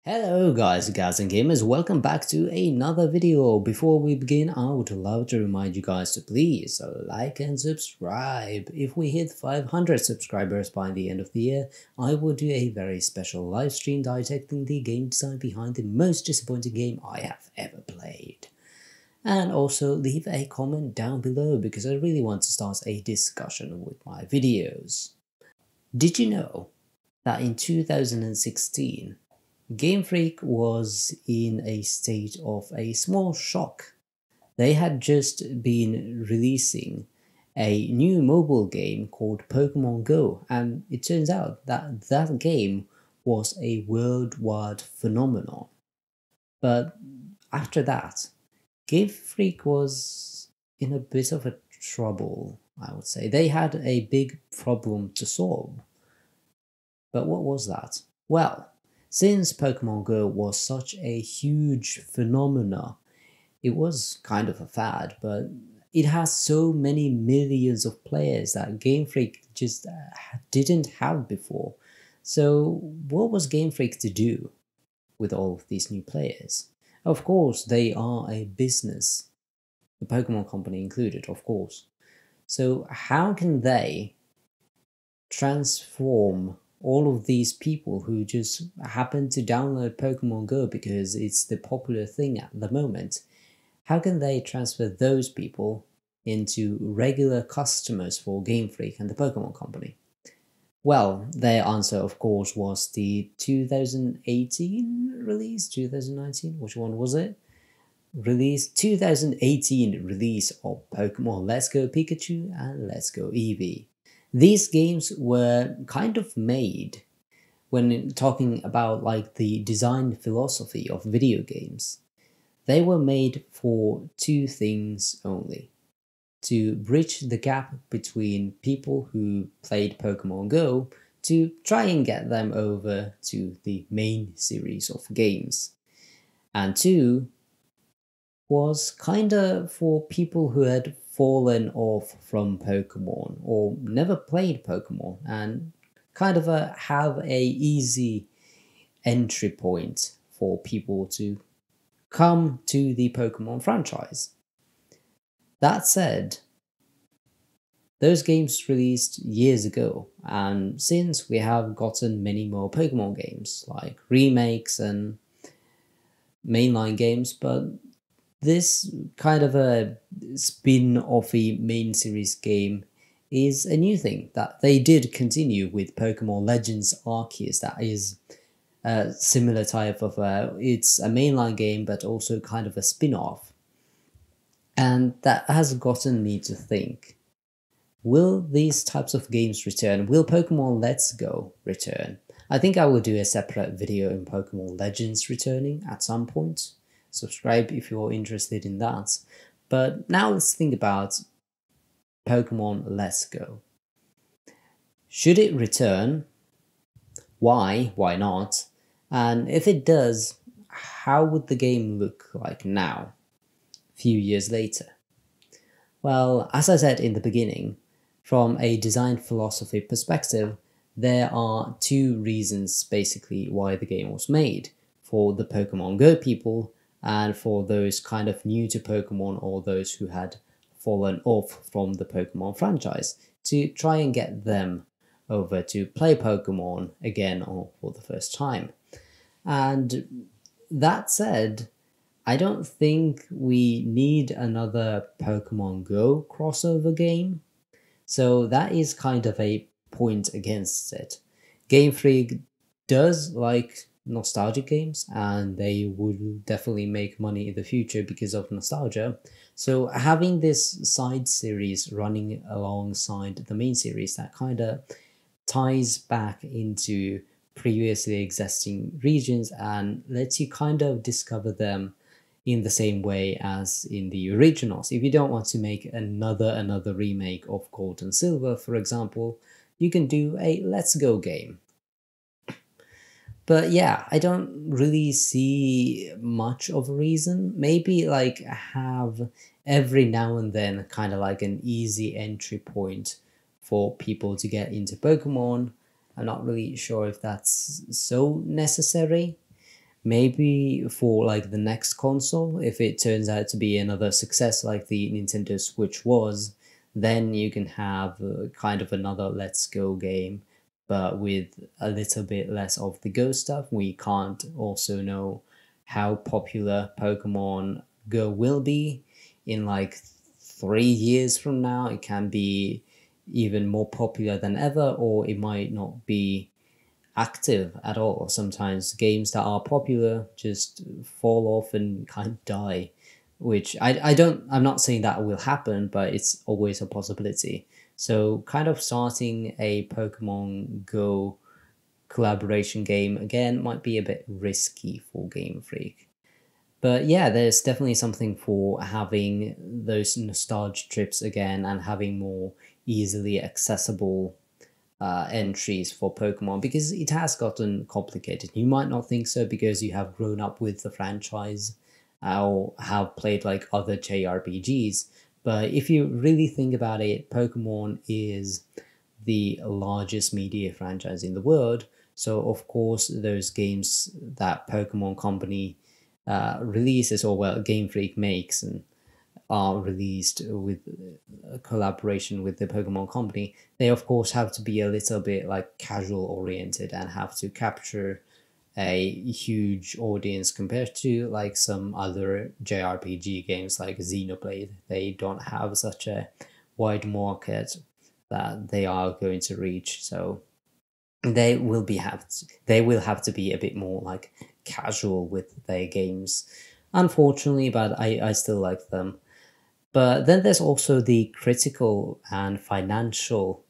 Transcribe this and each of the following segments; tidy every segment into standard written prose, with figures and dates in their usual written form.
Hello guys and gamers, welcome back to another video. Before we begin, I would love to remind you guys to please like and subscribe. If we hit 500 subscribers by the end of the year, I will do a very special live stream dissecting the game design behind the most disappointing game I have ever played. And also leave a comment down below because I really want to start a discussion with my videos. Did you know that in 2016, Game Freak was in a state of a small shock? They had just been releasing a new mobile game called Pokémon Go, and it turns out that that game was a worldwide phenomenon. But after that, Game Freak was in a bit of a trouble, I would say. They had a big problem to solve. But what was that? Well, since Pokemon Go was such a huge phenomena, it was kind of a fad, but it has so many millions of players that Game Freak just didn't have before. So what was Game Freak to do with all of these new players? Of course, they are a business, the Pokemon company included, of course. So how can they transform all of these people who just happen to download Pokemon Go because it's the popular thing at the moment? How can they transfer those people into regular customers for Game Freak and the Pokemon Company? Well, their answer, of course, was the 2018 release, 2019, which one was it? 2018 release of Pokemon Let's Go Pikachu and Let's Go Eevee. These games were kind of made when talking about like the design philosophy of video games. They were made for two things only: to bridge the gap between people who played Pokemon Go to try and get them over to the main series of games. And two was kinda for people who had fallen off from Pokemon or never played Pokemon and kind of have a easy entry point for people to come to the Pokemon franchise. That said, those games released years ago, and since we have gotten many more Pokemon games, like remakes and mainline games, but this kind of a spin-offy main series game is a new thing that they did continue with Pokemon Legends Arceus. That is a similar type of it's a mainline game but also kind of a spin-off. And that has gotten me to think, will these types of games return? Will Pokemon Let's Go return? I think I will do a separate video in Pokemon Legends returning at some point. Subscribe if you're interested in that. But now let's think about Pokemon Let's Go. Should it return? Why? Why not? And if it does, how would the game look like now, a few years later? Well, as I said in the beginning, from a design philosophy perspective, there are two reasons basically why the game was made: for the Pokemon Go people and for those kind of new to Pokemon or those who had fallen off from the Pokemon franchise, to try and get them over to play Pokemon again or for the first time. And that said, I don't think we need another Pokemon Go crossover game. So that is kind of a point against it. Game Freak does like nostalgic games, and they would definitely make money in the future because of nostalgia. So having this side series running alongside the main series, that kind of ties back into previously existing regions and lets you kind of discover them in the same way as in the originals. If you don't want to make another remake of Gold and Silver, for example, you can do a Let's Go game. But yeah, I don't really see much of a reason. Maybe like have every now and then kind of like an easy entry point for people to get into Pokemon. I'm not really sure if that's so necessary. Maybe for like the next console, if it turns out to be another success like the Nintendo Switch was, then you can have kind of another Let's Go game, but with a little bit less of the Go stuff. We can't also know how popular Pokemon Go will be in like 3 years from now. It can be even more popular than ever, or it might not be active at all. Sometimes games that are popular just fall off and kind of die, which I'm not saying that will happen, but it's always a possibility. So kind of starting a Pokemon Go collaboration game again might be a bit risky for Game Freak. But yeah, there's definitely something for having those nostalgia trips again and having more easily accessible entries for Pokemon, because it has gotten complicated. You might not think so because you have grown up with the franchise or have played like other JRPGs. But if you really think about it, Pokemon is the largest media franchise in the world. So of course, those games that Pokemon Company releases, or well, Game Freak makes and are released with a collaboration with the Pokemon Company, they of course have to be a little bit like casual oriented and have to capture a huge audience compared to like some other JRPG games like Xenoblade. They don't have such a wide market that they are going to reach. So they will have to be a bit more like casual with their games, unfortunately, but I still like them. But then there's also the critical and financial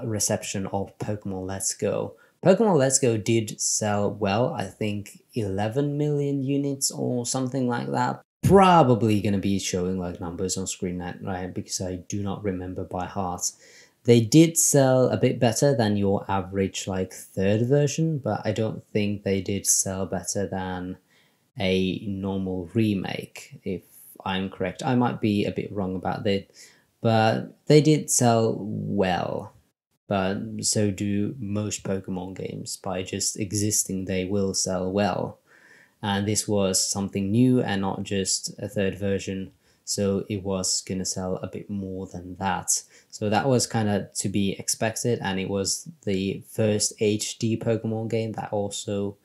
reception of Pokemon Let's Go. Pokemon Let's Go did sell well, I think 11 million units or something like that. Probably going to be showing like numbers on screen, right? Because I do not remember by heart. They did sell a bit better than your average like third version, but I don't think they did sell better than a normal remake, if I'm correct. I might be a bit wrong about that, but they did sell well. But so do most Pokemon games. By just existing, they will sell well. And this was something new and not just a third version, so it was gonna sell a bit more than that. So that was kind of to be expected, and it was the first HD Pokemon game that also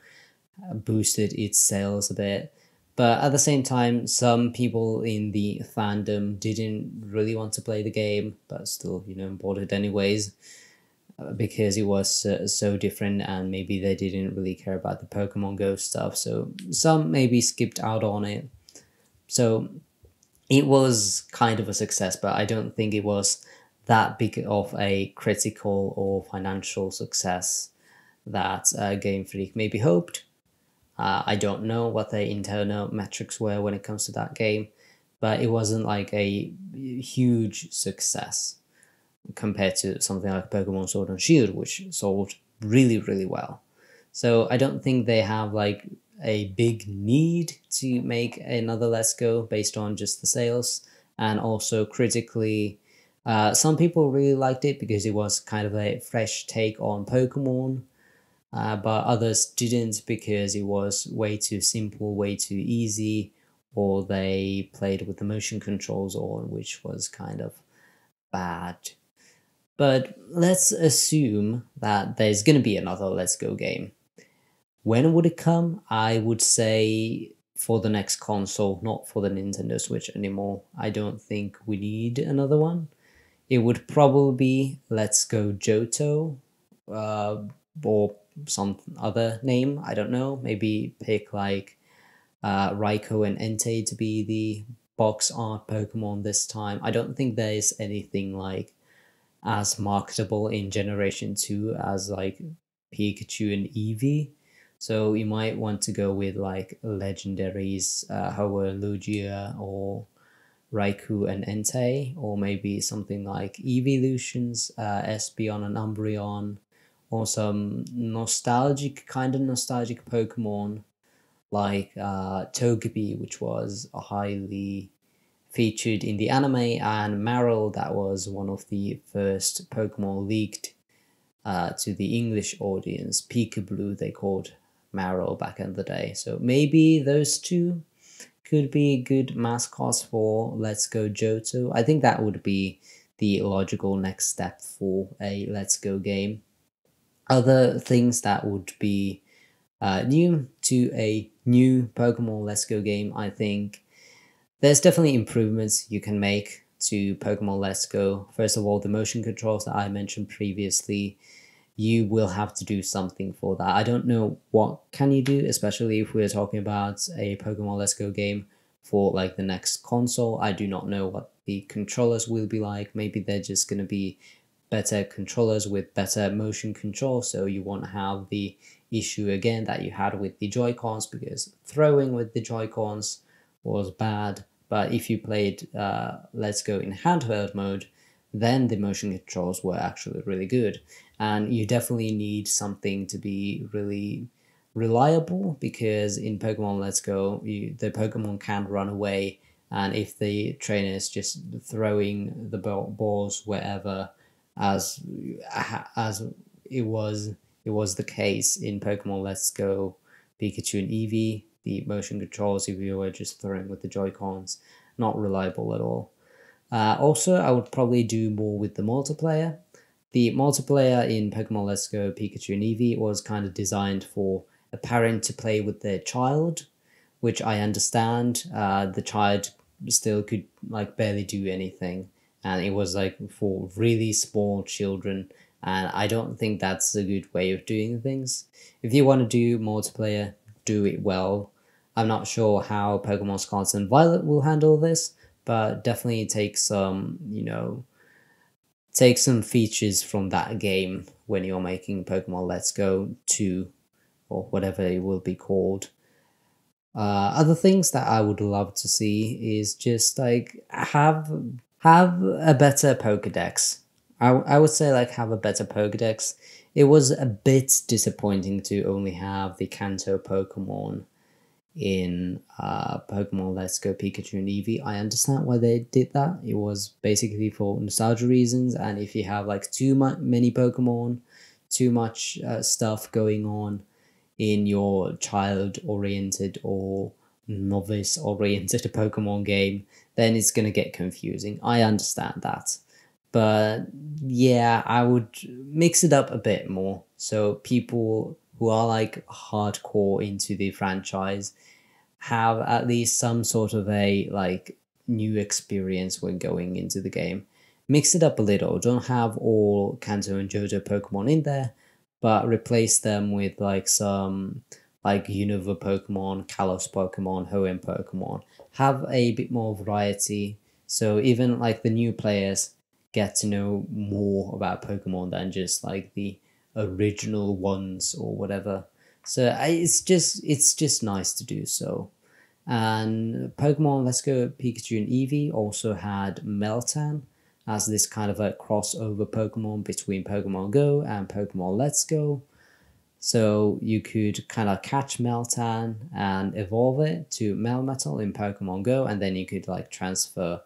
boosted its sales a bit. But at the same time, some people in the fandom didn't really want to play the game, but still, bought it anyways, because it was so different, and maybe they didn't really care about the Pokemon Go stuff. So some maybe skipped out on it. So it was kind of a success, but I don't think it was that big of a critical or financial success that Game Freak maybe hoped. I don't know what the internal metrics were when it comes to that game, but it wasn't like a huge success compared to something like Pokemon Sword and Shield, which sold really, really well. So I don't think they have like a big need to make another Let's Go based on just the sales. And also critically, some people really liked it because it was kind of a fresh take on Pokemon. But others didn't because it was way too simple, way too easy, or they played with the motion controls on, which was kind of bad. But let's assume that there's going to be another Let's Go game. When would it come? I would say for the next console, not for the Nintendo Switch anymore. I don't think we need another one. It would probably be Let's Go Johto, or some other name. I don't know. Maybe pick like Raikou and Entei to be the box art Pokemon this time. I don't think there is anything like as marketable in Generation 2 as like Pikachu and Eevee. So you might want to go with like legendaries, Hoa, Lugia, or Raikou and Entei, or maybe something like Evolutions, Espeon and Umbreon, or some kind of nostalgic Pokemon like Togepi, which was highly featured in the anime, and Marill, that was one of the first Pokemon leaked to the English audience. Peekaboo, they called Marrow back in the day. So maybe those two could be good mascots for Let's Go Johto. I think that would be the logical next step for a Let's Go game. Other things that would be new to a new Pokemon Let's Go game, I think there's definitely improvements you can make to Pokemon Let's Go. First of all, the motion controls that I mentioned previously, you will have to do something for that. I don't know what can you do, especially if we're talking about a Pokemon Let's Go game for like the next console. I do not know what the controllers will be like. Maybe they're just going to be better controllers with better motion control, so you won't have the issue again that you had with the Joy-Cons, because throwing with the Joy-Cons was bad. But if you played Let's Go in handheld mode, then the motion controls were actually really good. And you definitely need something to be really reliable, because in Pokemon Let's Go, the Pokemon can't run away, and if the trainer is just throwing the balls wherever, as it was the case in Pokemon Let's Go Pikachu and Eevee, the motion controls, if you were just throwing with the Joy-Cons, not reliable at all. Also, I would probably do more with the multiplayer. The multiplayer in Pokemon Let's Go Pikachu and Eevee was kind of designed for a parent to play with their child, which I understand. The child still could like barely do anything, and it was like for really small children, and I don't think that's a good way of doing things. If you want to do multiplayer, do it well. I'm not sure how Pokemon Scarlet and Violet will handle this, but definitely take some, take some features from that game when you're making Pokemon Let's Go 2, or whatever it will be called. Other things that I would love to see is just like have a better Pokedex. I would say like have a better Pokedex. It was a bit disappointing to only have the Kanto Pokemon in Pokemon Let's Go Pikachu and Eevee. I understand why they did that. It was basically for nostalgia reasons, and if you have like too many Pokemon, too much stuff going on in your child-oriented or novice-oriented Pokemon game, then it's gonna get confusing. I understand that. But yeah, I would mix it up a bit more, so people who are like hardcore into the franchise have at least some sort of a like new experience when going into the game. Mix it up a little. Don't have all Kanto and Johto Pokemon in there, but replace them with like some like Unova Pokemon, Kalos Pokemon, Hoenn Pokemon. Have a bit more variety, so even like the new players get to know more about Pokemon than just like the original ones or whatever. So it's just nice to do so. And Pokemon Let's Go Pikachu and Eevee also had Meltan as this kind of a crossover Pokemon between Pokemon Go and Pokemon Let's Go. So you could kind of catch Meltan and evolve it to Melmetal in Pokemon Go, and then you could like transfer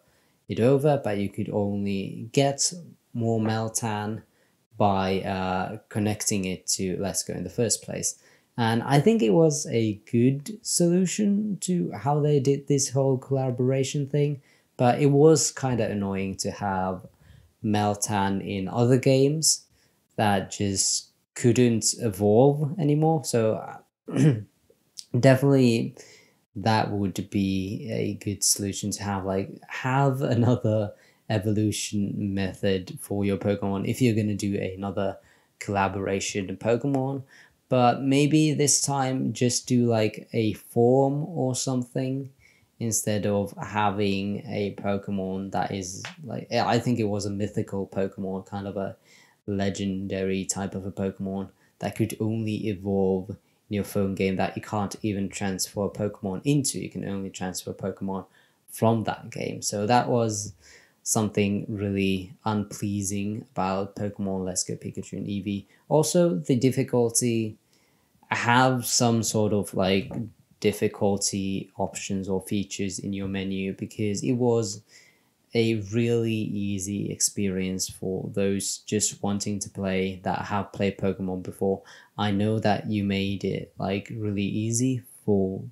it over, but you could only get more Meltan by connecting it to Let's Go in the first place. And I think it was a good solution to how they did this whole collaboration thing, but it was kind of annoying to have Meltan in other games that just couldn't evolve anymore. So definitely that would be a good solution to have, like have another evolution method for your Pokemon if you're going to do another collaboration Pokemon. But maybe this time just do like a form or something instead of having a Pokemon that is like, I think it was a mythical Pokemon, kind of a legendary type of a Pokemon that could only evolve in your phone game, that you can't even transfer Pokemon into. You can only transfer Pokemon from that game. So that was something really unpleasing about Pokemon Let's Go Pikachu and Eevee. Also, the difficulty, have some sort of like difficulty options or features in your menu, because it was a really easy experience for those just wanting to play that have played Pokemon before. I know that you made it like really easy for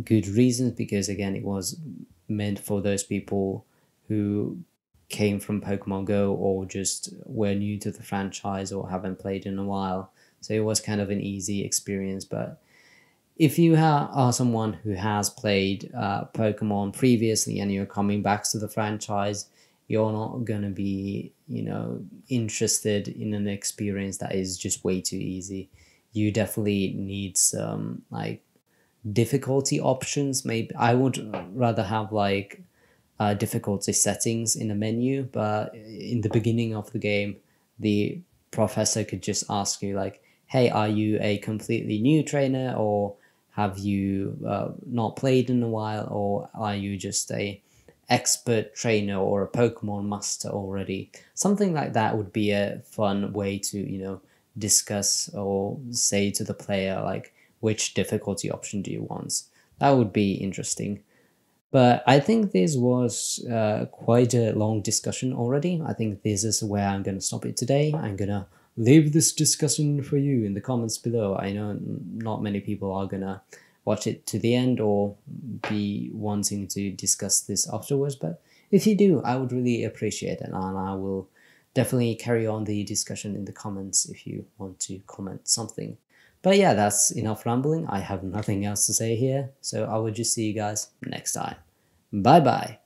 good reasons, because again, it was meant for those people who came from Pokemon Go or just were new to the franchise or haven't played in a while. So it was kind of an easy experience. But if you are someone who has played Pokemon previously and you're coming back to the franchise, you're not going to be, interested in an experience that is just way too easy. You definitely need some like difficulty options. Maybe I would rather have like difficulty settings in the menu, but in the beginning of the game, the professor could just ask you like, hey, are you a completely new trainer, or have you not played in a while, or are you just a expert trainer or a Pokemon master already? Something like that would be a fun way to, discuss or say to the player like, which difficulty option do you want? That would be interesting. But I think this was quite a long discussion already. I think this is where I'm going to stop it today. I'm going to leave this discussion for you in the comments below. I know not many people are going to watch it to the end or be wanting to discuss this afterwards. But if you do, I would really appreciate it. And I will definitely carry on the discussion in the comments if you want to comment something. But yeah, that's enough rambling. I have nothing else to say here. So I will just see you guys next time. Bye bye.